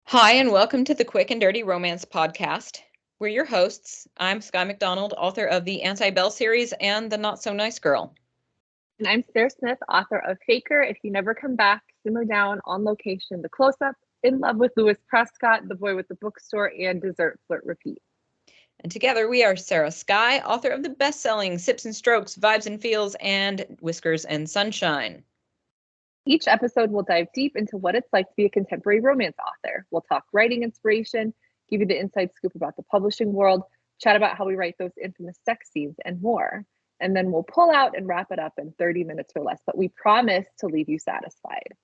Hi, and welcome to the Quick and Dirty Romance Podcast. We're your hosts. I'm Skye McDonald, author of the Anti-Belle series and The Not So Nice Girl. And I'm Sarah Smith, author of Faker, If You Never Come Back, Simmer Down, On Location, The Close-Up, In Love with Louis Prescott, The Boy with the Bookstore, and Dessert Flirt Repeat. And together we are Sarah Skye, author of the best-selling Sips and Strokes, Vibes and Feels, and Whiskers and Sunshine. Each episode will dive deep into what it's like to be a contemporary romance author. We'll talk writing inspiration, give you the inside scoop about the publishing world, chat about how we write those infamous sex scenes, and more. And then we'll pull out and wrap it up in 30 minutes or less, but we promise to leave you satisfied.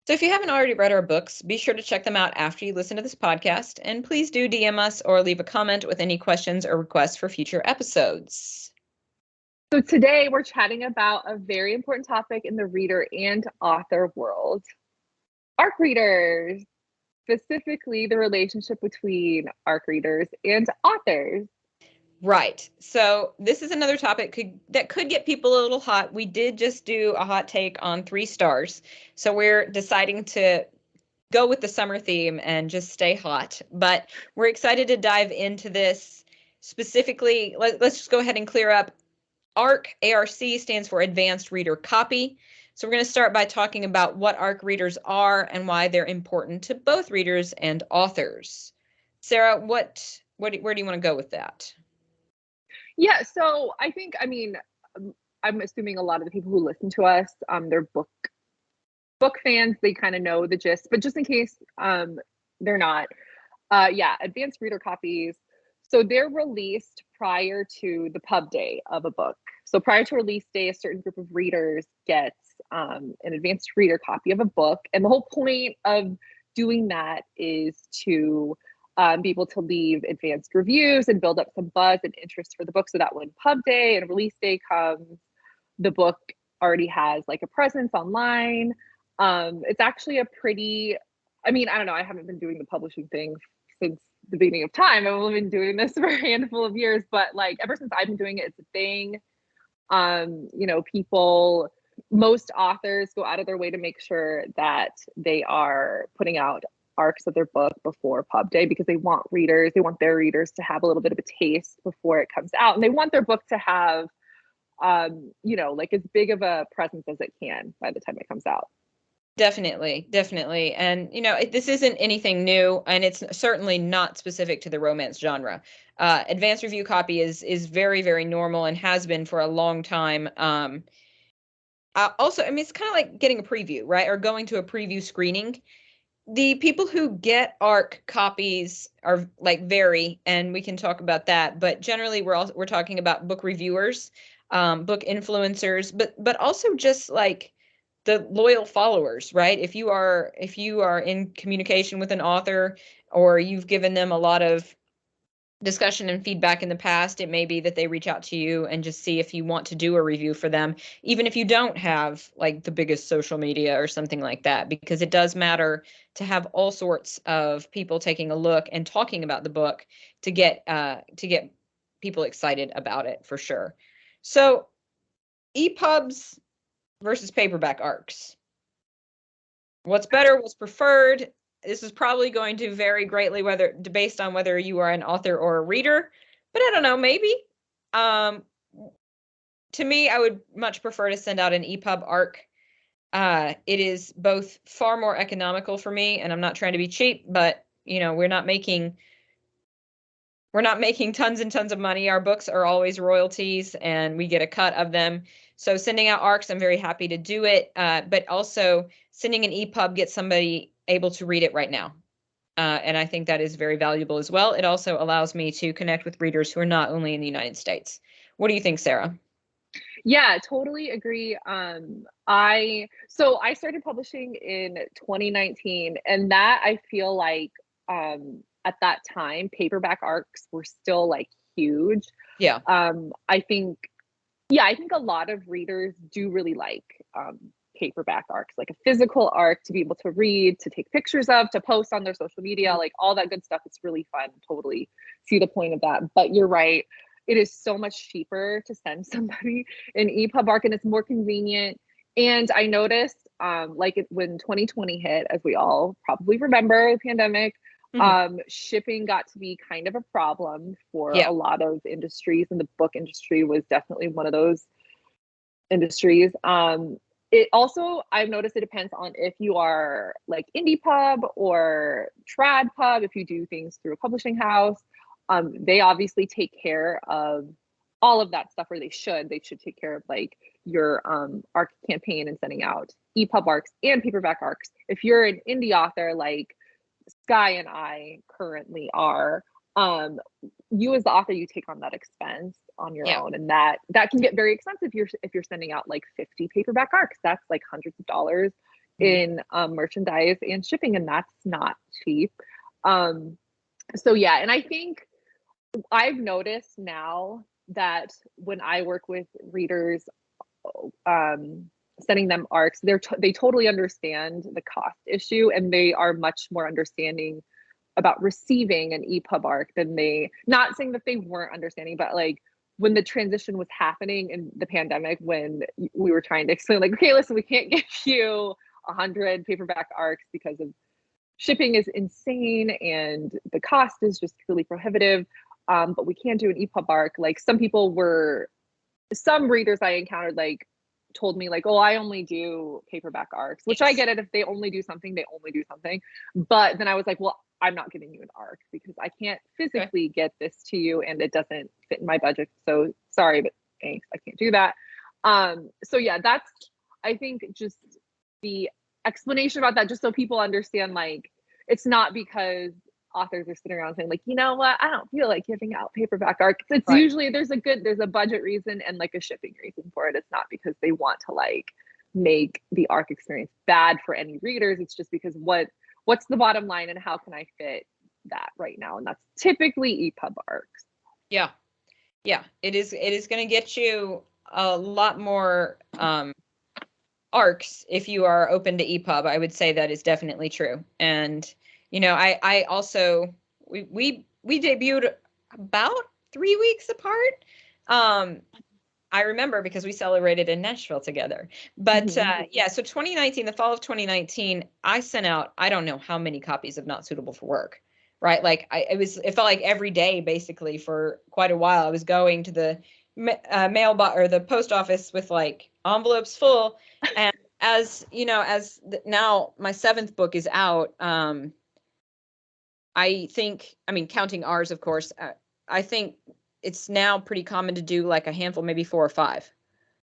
So if you haven't already read our books, be sure to check them out after you listen to this podcast, and please do DM us or leave a comment with any questions or requests for future episodes. So today we're chatting about a very important topic in the reader and author world. ARC readers, specifically the relationship between ARC readers and authors. Right. So this is another topic that could get people a little hot. We did just do a hot take on 3 stars. So we're deciding to go with the summer theme and just stay hot. But we're excited to dive into this specifically. Let's just go ahead and clear up. ARC stands for Advanced Reader Copy. So we're going to start by talking about what ARC readers are and why they're important to both readers and authors. Sarah, where do you want to go with that? Yeah, so I'm assuming a lot of the people who listen to us, they're book fans. They kind of know the gist, but just in case they're not, advanced reader copies. So they're released prior to the pub day of a book. So prior to release day, a certain group of readers gets an advanced reader copy of a book, and the whole point of doing that is to be able to leave advanced reviews and build up some buzz and interest for the book, so that when pub day and release day comes, the book already has like a presence online. It's actually a pretty, I don't know, I haven't been doing the publishing thing since the beginning of time. I've only been doing this for a handful of years, but like ever since I've been doing it, it's a thing. Most authors go out of their way to make sure that they are putting out arcs of their book before pub day, because they want their readers to have a little bit of a taste before it comes out, and they want their book to have like as big of a presence as it can by the time it comes out. Definitely. And, this isn't anything new, and it's certainly not specific to the romance genre. Advanced review copy is very, very normal and has been for a long time. Also, it's kind of like getting a preview, right? Or going to a preview screening. The people who get ARC copies are vary, and we can talk about that. But generally, we're talking about book reviewers, book influencers, but also just like the loyal followers, right? If you are in communication with an author, or you've given them a lot of discussion and feedback in the past, it may be that they reach out to you and just see if you want to do a review for them, even if you don't have like the biggest social media or something like that, because it does matter to have all sorts of people taking a look and talking about the book to get people excited about it, for sure. So EPUBs versus paperback arcs. What's better? What's preferred? This is probably going to vary greatly based on whether you are an author or a reader. But I don't know, maybe. To me, I would much prefer to send out an EPUB arc. It is both far more economical for me, and I'm not trying to be cheap, but we're not making tons and tons of money. Our books are always royalties, and we get a cut of them. So sending out ARCs, I'm very happy to do it. But also sending an EPUB gets somebody able to read it right now. And I think that is very valuable as well. It also allows me to connect with readers who are not only in the United States. What do you think, Sarah? Yeah, totally agree. I started publishing in 2019, and that I feel like at that time paperback arcs were still like huge. Yeah. I think a lot of readers do really like paperback arcs, like a physical arc to be able to read, to take pictures of, to post on their social media, like all that good stuff. It's really fun. Totally see the point of that. But you're right. It is so much cheaper to send somebody an EPUB arc, and it's more convenient. And I noticed, when 2020 hit, as we all probably remember, the pandemic, Mhm. shipping got to be kind of a problem for Yeah. a lot of industries, and the book industry was definitely one of those industries. It also, I've noticed it depends on if you are like indie pub or trad pub, if you do things through a publishing house. They obviously take care of all of that stuff, or they should take care of like your ARC campaign and sending out EPUB ARCs and paperback ARCs. If you're an indie author like Skye and I currently are, um, you as the author, you take on that expense on your Yeah. own, and that can get very expensive if you're sending out like 50 paperback arcs. That's like hundreds of dollars Mhm. in merchandise and shipping, and that's not cheap. Um, so yeah, and I think I've noticed now that when I work with readers, um, sending them arcs, they totally understand the cost issue, and they are much more understanding about receiving an EPUB arc than they, not saying that they weren't understanding, but like when the transition was happening in the pandemic, when we were trying to explain like, okay, listen, we can't give you 100 paperback arcs because of shipping is insane and the cost is just really prohibitive. But we can do an EPUB arc. Like some readers I encountered like told me like, oh, I only do paperback arcs, which I Yes. get it. If they only do something, they only do something. But then I was like, well, I'm not giving you an arc because I can't Okay. physically get this to you and it doesn't fit in my budget. So sorry, but thanks, I can't do that. So yeah, that's, I think, just the explanation about that, just so people understand, like, it's not because authors are sitting around saying like, you know what, I don't feel like giving out paperback arcs. It's Right. usually there's a budget reason and like a shipping reason for it. It's not because they want to like make the arc experience bad for any readers. It's just because what's the bottom line and how can I fit that right now? And that's typically EPUB arcs. Yeah. Yeah. It is going to get you a lot more arcs if you are open to EPUB. I would say that is definitely true. And I also we debuted about 3 weeks apart. Um, I remember because we celebrated in Nashville together. But Mm-hmm. yeah, so 2019, the fall of 2019, I sent out I don't know how many copies of Not Suitable for Work. Right? Like it felt like every day basically for quite a while. I was going to the mailbox or the post office with like envelopes full. And now my seventh book is out, I think, I mean, counting ours, of course, I think it's now pretty common to do like a handful, maybe 4 or 5,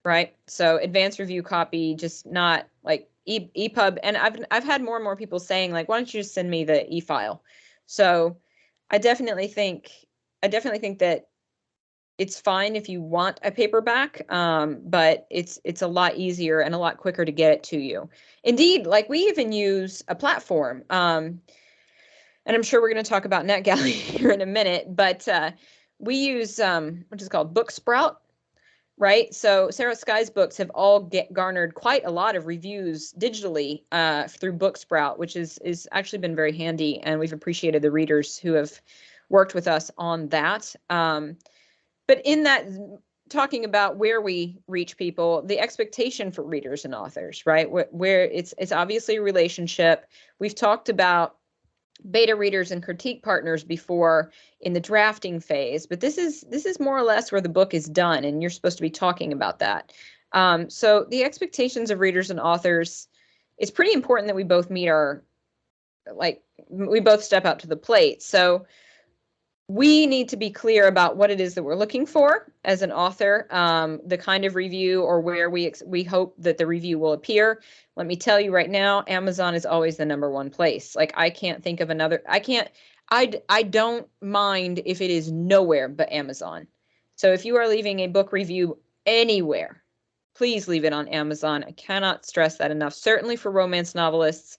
right? So advanced review copy, just not like EPUB. And I've had more and more people saying like, why don't you just send me the e-file? So I definitely think I definitely think that it's fine if you want a paperback, but it's a lot easier and a lot quicker to get it to you. Indeed, like we even use a platform. And I'm sure we're going to talk about NetGalley here in a minute, but we use which is called Booksprout, right? So Sarah Skye's books have all garnered quite a lot of reviews digitally through Booksprout, which is actually been very handy, and we've appreciated the readers who have worked with us on that. But in that, talking about where we reach people, the expectation for readers and authors, right? Where it's obviously a relationship. We've talked about beta readers and critique partners before in the drafting phase, but this is more or less where the book is done, and you're supposed to be talking about that. So the expectations of readers and authors, it's pretty important that we both meet our, like, we both step out to the plate. So we need to be clear about what it is that we're looking for as an author, the kind of review or where we hope that the review will appear. Let me tell you right now, Amazon is always the number one place. Like I can't think of another. I don't mind if it is nowhere but Amazon. So if you are leaving a book review anywhere, please leave it on Amazon. I cannot stress that enough. Certainly for romance novelists,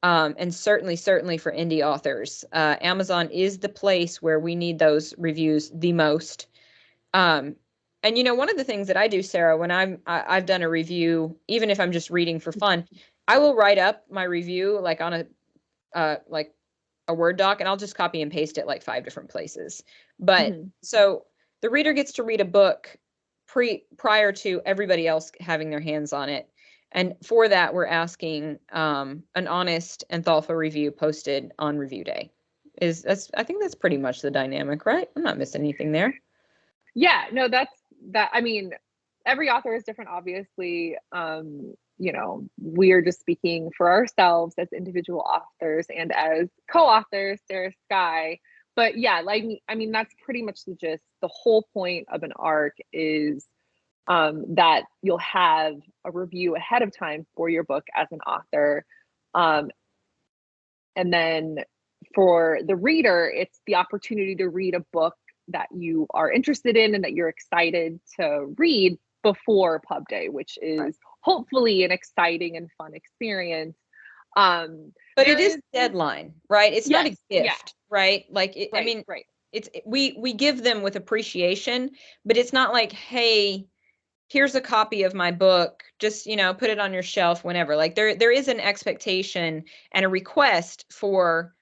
and certainly for indie authors. Amazon is the place where we need those reviews the most. Um, and one of the things that I do, Sarah, when I've done a review, even if I'm just reading for fun, I will write up my review like on like a Word doc, and I'll just copy and paste it like 5 different places. But Mm-hmm. so the reader gets to read a book prior to everybody else having their hands on it. And for that, we're asking an honest and thoughtful review posted on review day. I think that's pretty much the dynamic, right? I'm not missing anything there. Yeah, no, that's that. I mean, every author is different, obviously. You know, we're just speaking for ourselves as individual authors and as co-authors, there's Skye. But yeah, like, I mean, that's pretty much the gist. The whole point of an arc is that you'll have a review ahead of time for your book as an author. And then for the reader, it's the opportunity to read a book that you are interested in and that you're excited to read before pub day, which is hopefully an exciting and fun experience. But it is a deadline, right? It's not a gift, right? Like, I mean, it's we give them with appreciation, but it's not like, hey, here's a copy of my book, just, you know, put it on your shelf whenever. Like, there is an expectation and a request for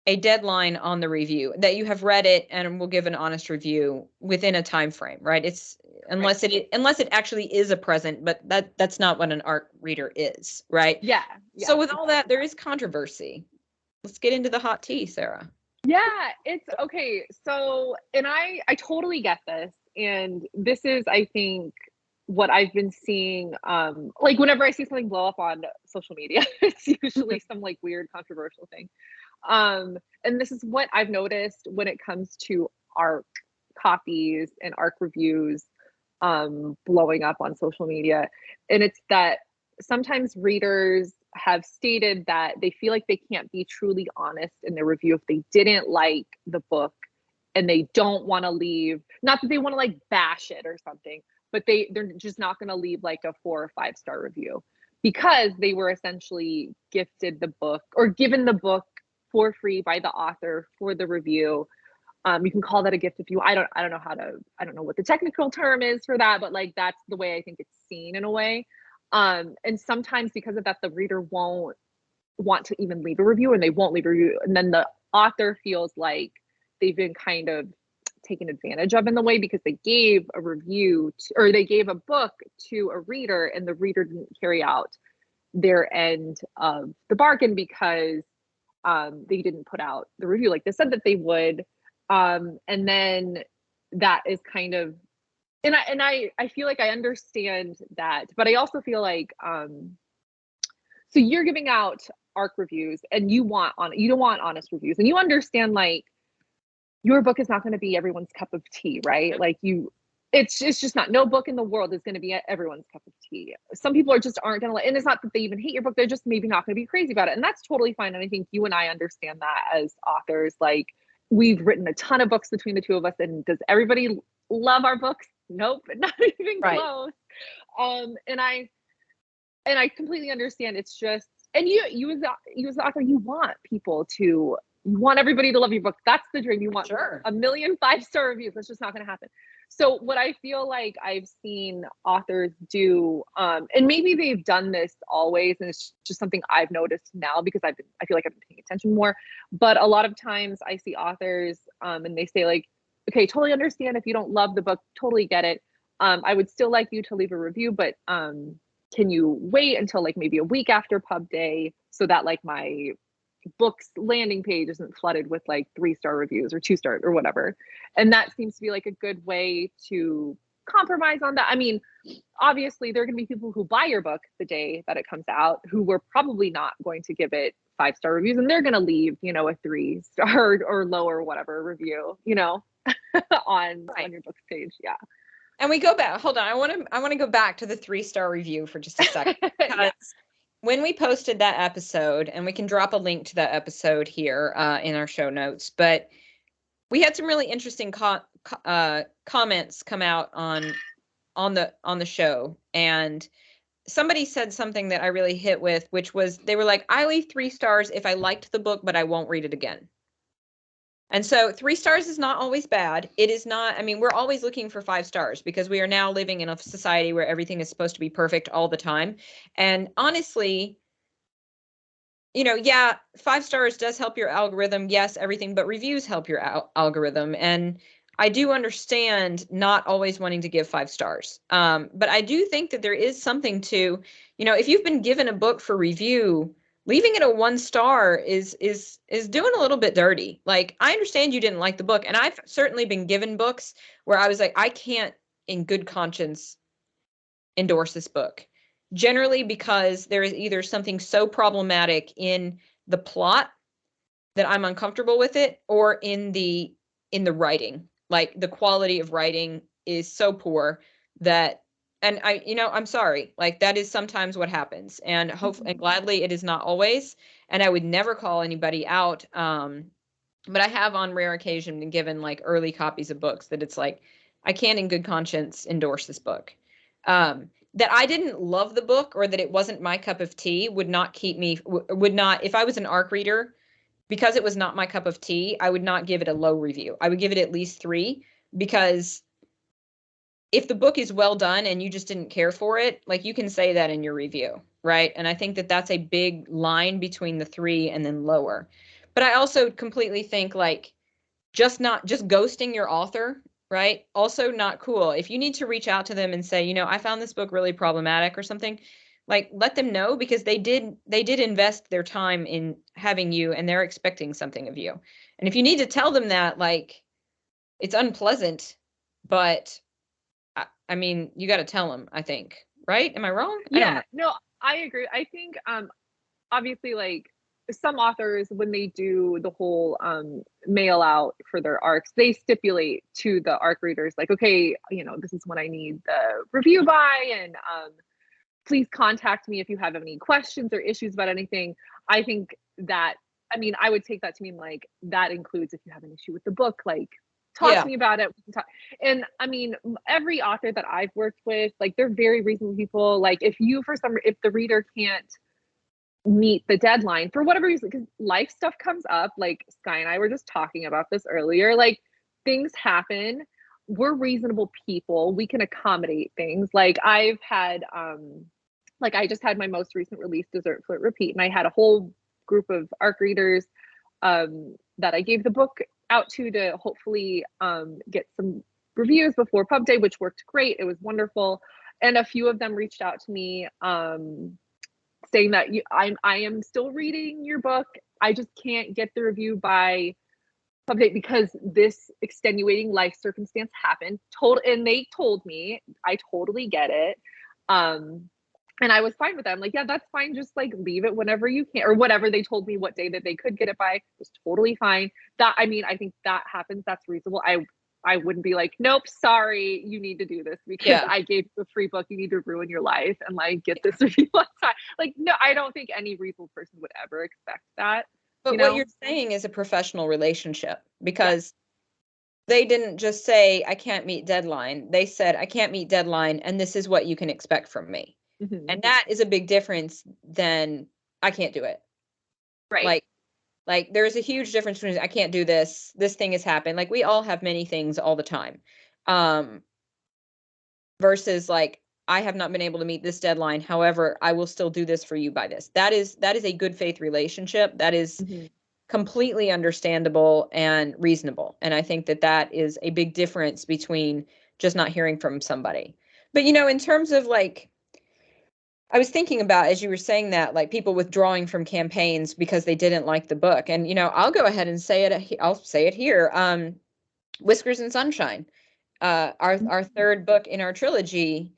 a deadline on the review, that you have read it and will give an honest review within a time frame, right? It's unless it actually is a present, but that's not what an ARC reader is, right? Yeah. So with all that, there is controversy. Let's get into the hot tea, Sarah. Yeah, it's okay. So, and I totally get this. And this is, I think, what I've been seeing, like whenever I see something blow up on social media, it's usually some like weird controversial thing. And this is what I've noticed when it comes to ARC copies and ARC reviews blowing up on social media. And it's that sometimes readers have stated that they feel like they can't be truly honest in their review if they didn't like the book, and they don't want to leave, not that they want to like bash it or something, but they're just not going to leave like a 4 or 5 star review because they were essentially gifted the book or given the book for free by the author for the review. You can call that a gift if you, I don't know I don't know what the technical term is for that, but like that's the way I think it's seen in a way. And sometimes because of that, the reader won't want to even leave a review, and they won't leave a review. And then the author feels like they've been kind of taken advantage of in the way, because they gave a review or they gave a book to a reader and the reader didn't carry out their end of the bargain because they didn't put out the review like they said that they would. And then that is kind of, and I feel like I understand that, but I also feel like so you're giving out ARC reviews and you don't want honest reviews, and you understand like your book is not going to be everyone's cup of tea, right? Like it's just not, no book in the world is going to be everyone's cup of tea. Some people aren't going to like, and it's not that they even hate your book, they're just maybe not going to be crazy about it. And that's totally fine. And I think you and I understand that as authors. Like, we've written a ton of books between the two of us, and does everybody love our books? Nope, not even close. And I completely understand. It's just, and you as the author, you want everybody to love your book. That's the dream. You want a million 5-star reviews. That's just not going to happen. So what I feel like I've seen authors do, and maybe they've done this always, and it's just something I've noticed now because I feel like I've been paying attention more. But a lot of times I see authors, and they say like, okay, totally understand if you don't love the book, totally get it. I would still like you to leave a review, but can you wait until like maybe a week after pub day so that like my book's landing page isn't flooded with like 3-star reviews or 2-star or whatever. And that seems to be like a good way to compromise on that. I mean, obviously there are going to be people who buy your book the day that it comes out who were probably not going to give it 5-star reviews, and they're going to leave, you know, a 3-star or lower whatever review, you know, on your book's page. Yeah. And we go back, hold on, I want to go back to the 3-star review for just a second, because when we posted that episode, and we can drop a link to that episode here in our show notes, but we had some really interesting comments come out on the show, and somebody said something that I really hit with, which was, they were like, I leave 3 stars if I liked the book, but I won't read it again. And so 3 stars is not always bad. It is not, I mean, we're always looking for 5 stars because we are now living in a society where everything is supposed to be perfect all the time. And honestly, you know, yeah, 5 stars does help your algorithm. Yes, everything, but reviews help your algorithm. And I do understand not always wanting to give 5 stars. But I do think that there is something to, if you've been given a book for review, leaving it a 1 star is doing a little bit dirty. Like, I understand you didn't like the book, and I've certainly been given books where I was like, I can't in good conscience endorse this book. Generally because there is either something so problematic in the plot that I'm uncomfortable with it, or in the writing. Like, the quality of writing is so poor that, and I'm sorry, like, that is sometimes what happens, and and gladly it is not always, and I would never call anybody out. But I have on rare occasion been given like early copies of books that it's like, I can't in good conscience endorse this book. That I didn't love the book or that it wasn't my cup of tea would not keep me, would not, if I was an ARC reader, because it was not my cup of tea, I would not give it a low review. I would give it at least 3, because if the book is well done and you just didn't care for it, like, you can say that in your review, right? And I think that that's a big line between the 3 and then lower. But I also completely think, like, just ghosting your author, right? Also not cool. If you need to reach out to them and say, I found this book really problematic or something, like, let them know, because they did invest their time in having you, and they're expecting something of you. And if you need to tell them that, like, it's unpleasant, but I mean, you got to tell them, I think, right? Am I wrong? I don't Yeah, know. no, I agree. I think obviously, like, some authors, when they do the whole mail out for their arcs, they stipulate to the arc readers, like, okay, this is when I need the review by, and please contact me if you have any questions or issues about anything. I think that, I mean, I would take that to mean, like, that includes if you have an issue with the book, like, talk to Yeah. me about it. And I mean, every author that I've worked with, like, they're very reasonable people. Like, if the reader can't meet the deadline for whatever reason, because life stuff comes up, like Skye and I were just talking about this earlier, like, things happen. We're reasonable people. We can accommodate things. Like, I just had my most recent release, Dessert Flirt Repeat, and I had a whole group of ARC readers that I gave the book out to hopefully get some reviews before pub day, which worked great. It was wonderful. And a few of them reached out to me saying that I am still reading your book. I just can't get the review by pub date because this extenuating life circumstance happened. And they told me, I totally get it. And I was fine with them. Like, yeah, that's fine. Just, like, leave it whenever you can, or whatever they told me what day that they could get it by was totally fine. I mean, I think that happens. That's reasonable. I wouldn't be like, nope, sorry, you need to do this because Yeah. I gave you a free book. You need to ruin your life and, like, get this review on time. Like, no, I don't think any reasonable person would ever expect that, But you what know? you're saying is a professional relationship, Yeah. because they didn't just say, I can't meet deadline. They said, I can't meet deadline, and this is what you can expect from me. Mm-hmm. And that is a big difference than, I can't do it. Right. Like, there's a huge difference between, I can't do this thing has happened. Like, we all have many things all the time. Um, versus, like, I have not been able to meet this deadline. However, I will still do this for you by this. That is a good faith relationship. That is Mm-hmm. completely understandable and reasonable. And I think that that is a big difference between just not hearing from somebody. But, in terms of, like, I was thinking about, as you were saying that, like, people withdrawing from campaigns because they didn't like the book. And, I'll go ahead and say it. I'll say it here. Whiskers and Sunshine, our third book in our trilogy,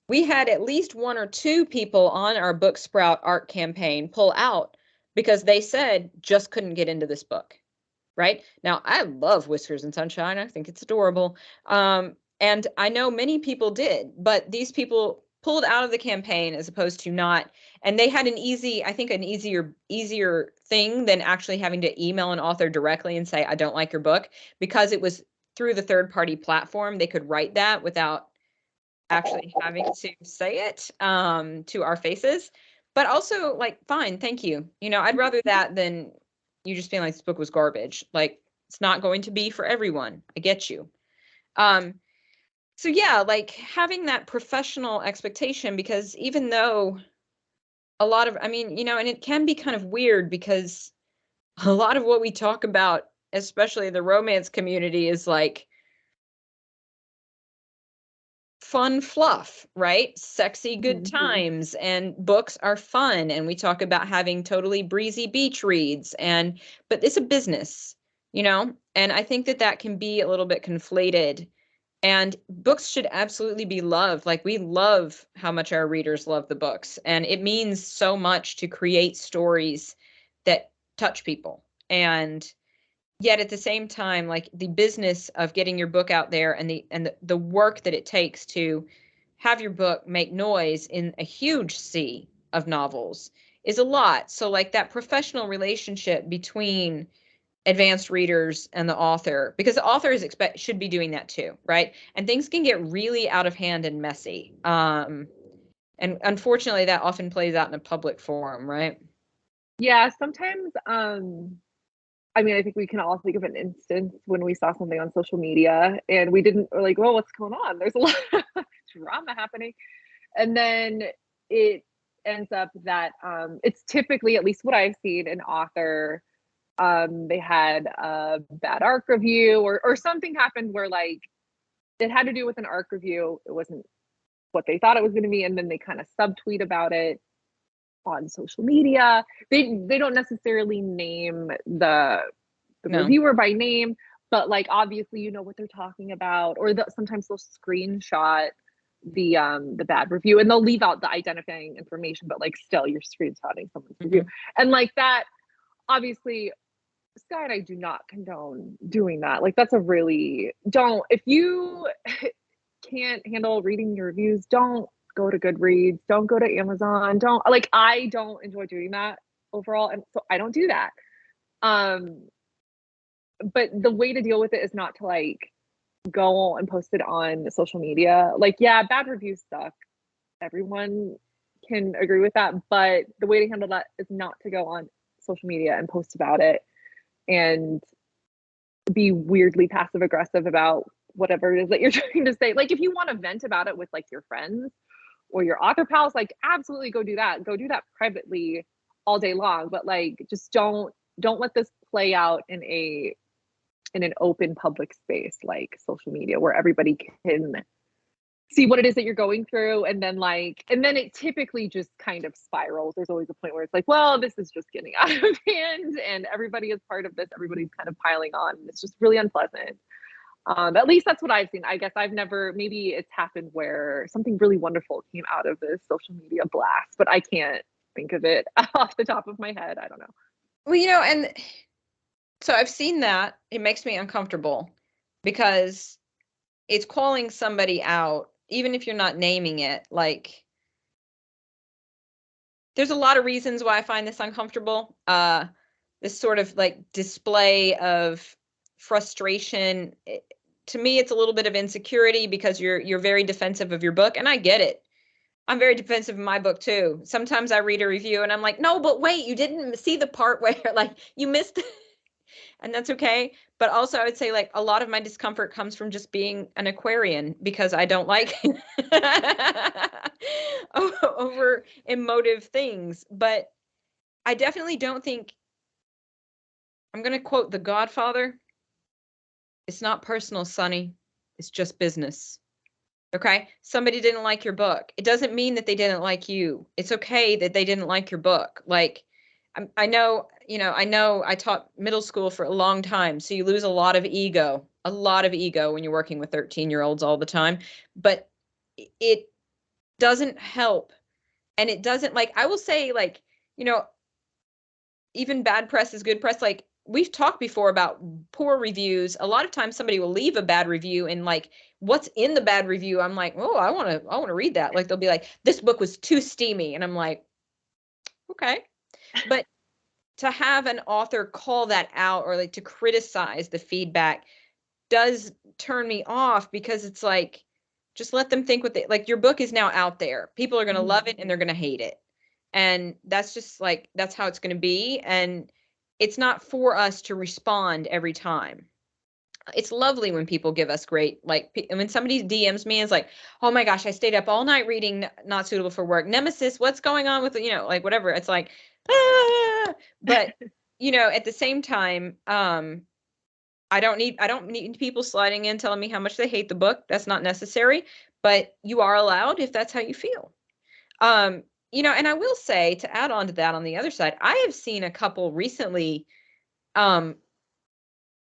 we had at least 1 or 2 people on our Book Sprout art campaign pull out because they said just couldn't get into this book. Right now, I love Whiskers and Sunshine. I think it's adorable. And I know many people did, but these people pulled out of the campaign as opposed to not. And they had I think an easier thing than actually having to email an author directly and say, I don't like your book, because it was through the third party platform. They could write that without actually having to say it to our faces. But also, like, fine, thank you. I'd rather that than you just feeling like this book was garbage. Like, it's not going to be for everyone. I get you. Um, so yeah, like, having that professional expectation, because even though a lot of, I mean, and it can be kind of weird because a lot of what we talk about, especially the romance community, is like fun fluff, right? Sexy good Mhm. times, and books are fun, and we talk about having totally breezy beach reads, but it's a business, and I think that that can be a little bit conflated. And books should absolutely be loved. Like, we love how much our readers love the books, and it means so much to create stories that touch people. And yet at the same time, like, the business of getting your book out there, and the work that it takes to have your book make noise in a huge sea of novels is a lot. So, like, that professional relationship between advanced readers and the author, because the author should be doing that too, right? And things can get really out of hand and messy, and unfortunately that often plays out in a public forum, right? Yeah, sometimes, I mean, I think we can all think of an instance when we saw something on social media and we didn't, we're like, well, what's going on? There's a lot of drama happening. And then it ends up that it's typically, at least what I've seen, an author, they had a bad ARC review, or something happened where, like, it had to do with an ARC review. It wasn't what they thought it was going to be. And then they kind of subtweet about it on social media. They don't necessarily name the No. reviewer by name, but, like, obviously you know what they're talking about, or sometimes they'll screenshot the bad review, and they'll leave out the identifying information, but, like, still you're screenshotting someone's review. Mm-hmm. And, like, that, obviously, Skye and I do not condone doing that. Like, that's a really, don't, if you can't handle reading your reviews, don't go to Goodreads, don't go to Amazon, don't, like, I don't enjoy doing that overall, and so I don't do that. Um, but the way to deal with it is not to, like, go and post it on social media. Like, yeah, bad reviews suck. Everyone can agree with that, but the way to handle that is not to go on social media and post about it and be weirdly passive aggressive about whatever it is that you're trying to say. Like, if you want to vent about it with, like, your friends or your author pals, like, absolutely go do that. Go do that privately all day long, but, like, just don't let this play out in an open public space like social media, where everybody can see what it is that you're going through, and then, like, and then it typically just kind of spirals. There's always a point where it's like, well, this is just getting out of hand and everybody is part of this, everybody's kind of piling on, and it's just really unpleasant. At least that's what I've seen. I guess I've never, maybe it's happened where something really wonderful came out of this social media blast, but I can't think of it off the top of my head. I don't know. Well, and so I've seen that. It makes me uncomfortable because it's calling somebody out, even if you're not naming it. Like, there's a lot of reasons why I find this uncomfortable. This sort of, like, display of frustration. To me, it's a little bit of insecurity because you're very defensive of your book, and I get it. I'm very defensive of my book too. Sometimes I read a review and I'm like, no, but wait, you didn't see the part where, like, you missed, and that's okay. But also, I would say, like, a lot of my discomfort comes from just being an Aquarian, because I don't like over emotive things. But I definitely don't think, I'm going to quote The Godfather, it's not personal, Sonny. It's just business. Okay? Somebody didn't like your book. It doesn't mean that they didn't like you. It's okay that they didn't like your book. Like, I know, I taught middle school for a long time, so you lose a lot of ego when you're working with 13-year-olds all the time. But it doesn't help. And it doesn't, like, I will say, like, even bad press is good press. Like, we've talked before about poor reviews. A lot of times somebody will leave a bad review, and, like, what's in the bad review, I'm like, oh, I want to read that. Like, they'll be like, this book was too steamy, and I'm like, okay. But to have an author call that out, or, like, to criticize the feedback, does turn me off, because it's like, just let them think what they like. Your book is now out there. People are going to love it and they're going to hate it. And that's just, like, that's how it's going to be. And it's not for us to respond every time. It's lovely when people give us great, like, when somebody DMs me, is like, oh my gosh, I stayed up all night reading Not Suitable for Work. Nemesis, what's going on with, like, whatever. It's like, ah! But, at the same time, I don't need people sliding in telling me how much they hate the book. That's not necessary. but you are allowed if that's how you feel. You know, and I will say, to add on to that, on the other side, I have seen a couple recently um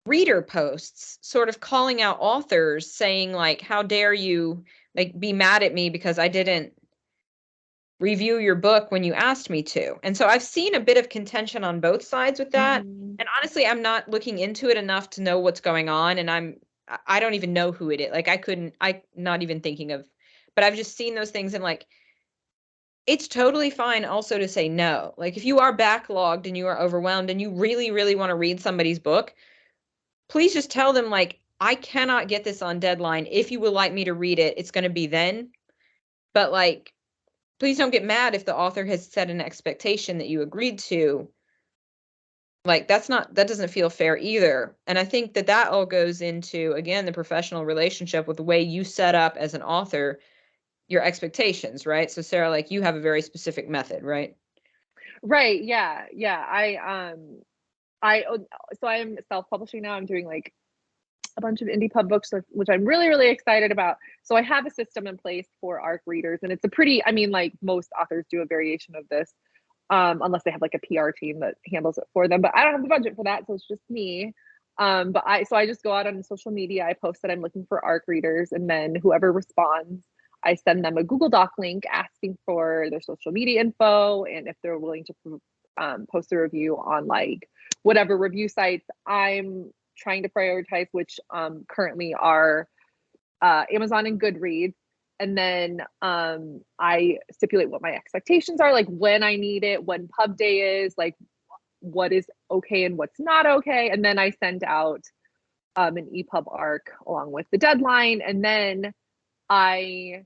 reader posts sort of calling out authors, saying like, how dare you like be mad at me because I didn't review your book when you asked me to. And so I've seen a bit of contention on both sides with that. Mhm. And honestly, I'm not looking into it enough to know what's going on. And I don't even know who it is. Like I not even thinking of, but I've just seen those things, and like, it's totally fine also to say no. Like if you are backlogged and you are overwhelmed and you really, really want to read somebody's book, please just tell them like, I cannot get this on deadline. If you would like me to read it, it's going to be then. But like, please don't get mad if the author has set an expectation that you agreed to. Like that doesn't feel fair either. And I think that that all goes into, again, the professional relationship with the way you set up as an author your expectations, right? So Sarah, like you have a very specific method, right? Right, yeah, yeah. So I'm self-publishing now. I'm doing like a bunch of indie pub books, which I'm really, really excited about. So I have a system in place for ARC readers, and it's a pretty, I mean, like most authors do a variation of this, unless they have like a PR team that handles it for them. But I don't have the budget for that, so it's just me. So I just go out on social media. I post that I'm looking for ARC readers, and then whoever responds, I send them a Google Doc link asking for their social media info and if they're willing to post a review on like whatever review sites I'm trying to prioritize, which currently are Amazon and Goodreads. And then I stipulate what my expectations are, like when I need it, when pub day is, like what is okay and what's not okay. And then I send out an EPUB arc along with the deadline. And then I,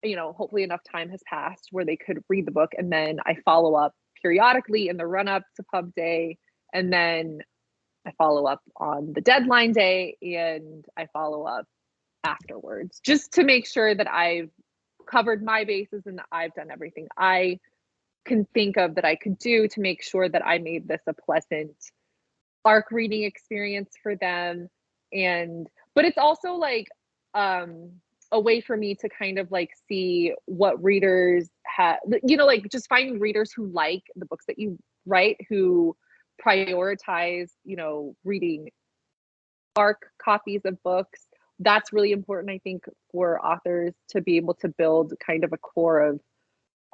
hopefully enough time has passed where they could read the book. And then I follow up periodically in the run up to pub day. And then I follow up on the deadline day, and I follow up afterwards just to make sure that I've covered my bases and that I've done everything I can think of that I could do to make sure that I made this a pleasant ARC reading experience for them. But it's also like um a way for me to kind of like see what readers have, like just finding readers who like the books that you write, who prioritize, reading ARC copies of books. That's really important, I think, for authors to be able to build kind of a core of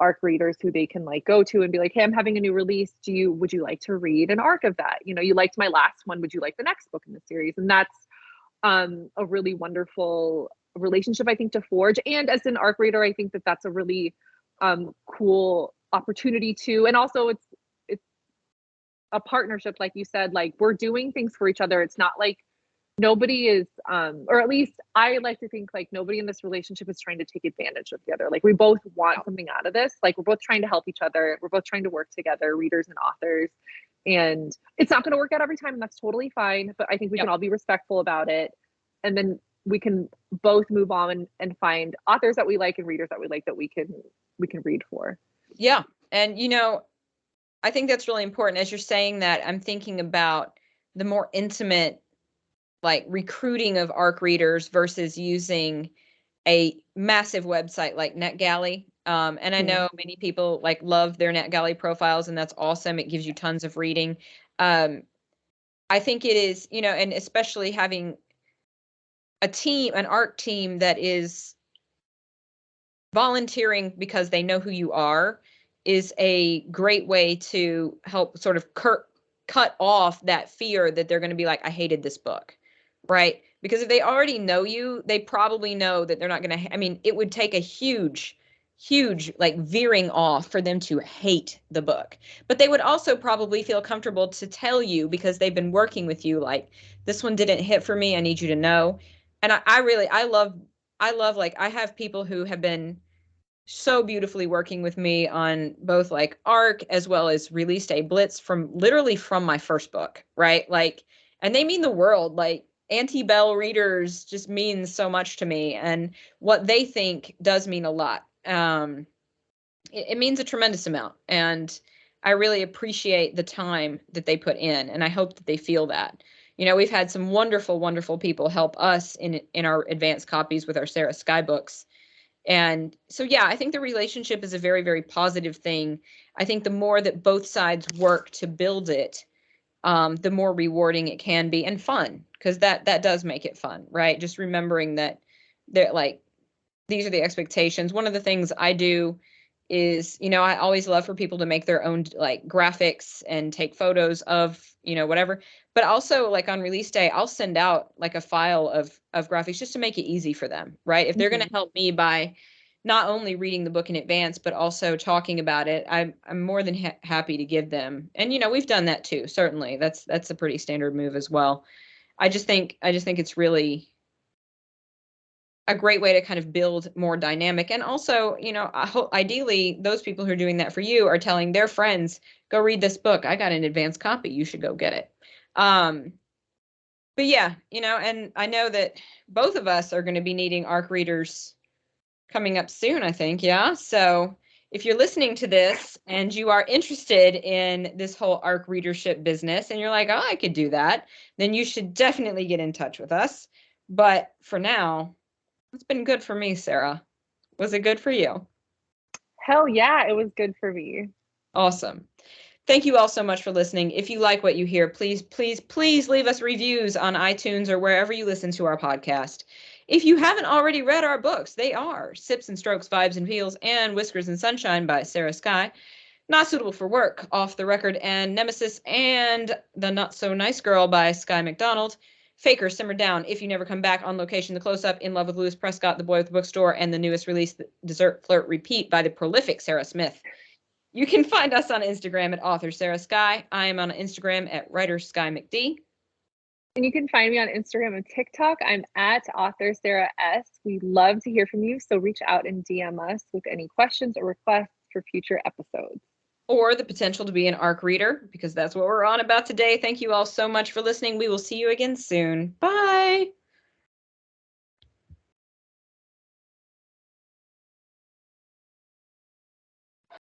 ARC readers who they can like go to and be like, hey, I'm having a new release. Would you like to read an ARC of that? You liked my last one. Would you like the next book in the series? And that's a really wonderful relationship, I think, to forge. And as an ARC reader, I think that that's a really cool opportunity too. And also it's a partnership, like you said, like we're doing things for each other. It's not like nobody is or at least I like to think like nobody in this relationship is trying to take advantage of the other. Like we both want something out of this. Like we're both trying to help each other. We're both trying to work together, readers and authors. And it's not going to work out every time, and that's totally fine, but I think we can all be respectful about it, and then we can both move on and find authors that we like and readers that we like that we can read for. Yeah. And I think that's really important. As you're saying that, I'm thinking about the more intimate like recruiting of ARC readers versus using a massive website like NetGalley. And I know many people like love their NetGalley profiles, and that's awesome. It gives you tons of reading. I think it is, and especially having a team, an ARC team that is volunteering because they know who you are, is a great way to help sort of cut off that fear that they're going to be like, I hated this book, right? Because if they already know you, they probably know that they're not going to, I mean, it would take a huge, huge like veering off for them to hate the book. But they would also probably feel comfortable to tell you, because they've been working with you, like, this one didn't hit for me. I need you to know. And I love like, I have people who have been so beautifully working with me on both like ARC as well as Release Day Blitz from my first book, right? Like, and they mean the world. Like, anti-Bell readers just means so much to me, and what they think does mean a lot. It means a tremendous amount, and I really appreciate the time that they put in, and I hope that they feel that. We've had some wonderful, wonderful people help us in our advanced copies with our Sarah Skye books. And so, yeah, I think the relationship is a very, very positive thing. I think the more that both sides work to build it, the more rewarding it can be and fun, because that does make it fun, right? Just remembering that like these are the expectations. One of the things I do is, I always love for people to make their own like graphics and take photos of, whatever. But also like on release day, I'll send out like a file of graphics just to make it easy for them, right? If they're going to help me by not only reading the book in advance, but also talking about it, I'm more than happy to give them. And we've done that too. Certainly, that's a pretty standard move as well. I just think it's really a great way to kind of build more dynamic. And also, I hope ideally those people who are doing that for you are telling their friends, go read this book. I got an advanced copy. You should go get it. But yeah, and I know that both of us are going to be needing ARC readers coming up soon, I think. Yeah. So if you're listening to this and you are interested in this whole ARC readership business and you're like, oh, I could do that, then you should definitely get in touch with us. But for now, it's been good for me, Sarah. Was it good for you? Hell yeah, it was good for me. Awesome. Thank you all so much for listening. If you like what you hear, please, please, please leave us reviews on iTunes or wherever you listen to our podcast. If you haven't already read our books, they are Sips and Strokes, Vibes and Feels, and Whiskers and Sunshine by Sarah Skye, Not Suitable for Work, Off the Record, and Nemesis and The Not So Nice Girl by Skye McDonald, Faker, Simmer Down, If You Never Come Back, On Location, The Close-Up, In Love with Louis Prescott, The Boy with the Bookstore, and the newest release, The Dessert Flirt Repeat by the prolific Sarah Smith. You can find us on Instagram at author Sarah Skye. I am on Instagram at writer Skye McD. And you can find me on Instagram and TikTok. I'm at author Sarah S. We love to hear from you, so reach out and DM us with any questions or requests for future episodes. Or the potential to be an ARC reader, because that's what we're on about today. Thank you all so much for listening. We will see you again soon. Bye.